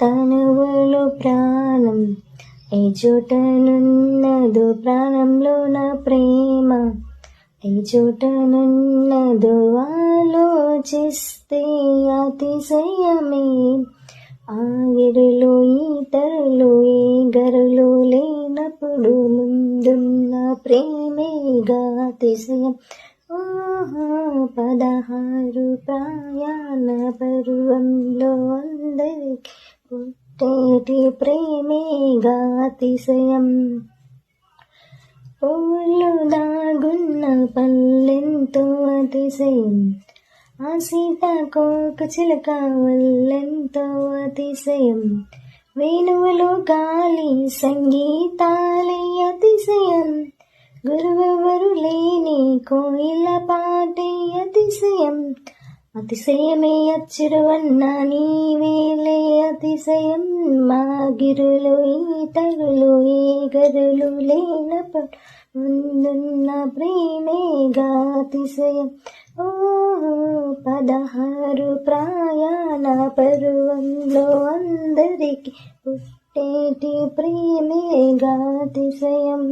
తనువులో ప్రాణం ఏ చోటనున్నదో, ప్రాణంలో నా ప్రేమ ఏ చోటనున్నదో, ఆలోచిస్తే అతిశయమే. ఆగిరిలో ఈతరులు ఏ గరులు లేనప్పుడు, ముందున్న ప్రేమేగా అతిశయం. 16 ప్రయాణ పర్వంలో అందరికి పుట్టేటి ప్రేమేగా అతిశయం. పూలు దాగున్న పల్లెంతో అతిశయం, ఆ సీతాకోక చిలక వల్లెంతో అతిశయం. వేణువులు గాలి సంగీతాలే అతిశయం, గురువెవరు లేని కోయిల పాటే అతిశయం. అతిశయమే అచ్చురువన్న నీవేలే అతిశయం. మాగిరులు ఈతరులు ఏ గరులు లేనప్పుడు, ముందున్న ప్రేమేగా అతిశయం. 16 ప్రయాణ పర్వంలో అందరికి పుట్టేటి ప్రేమేగా అతిశయం.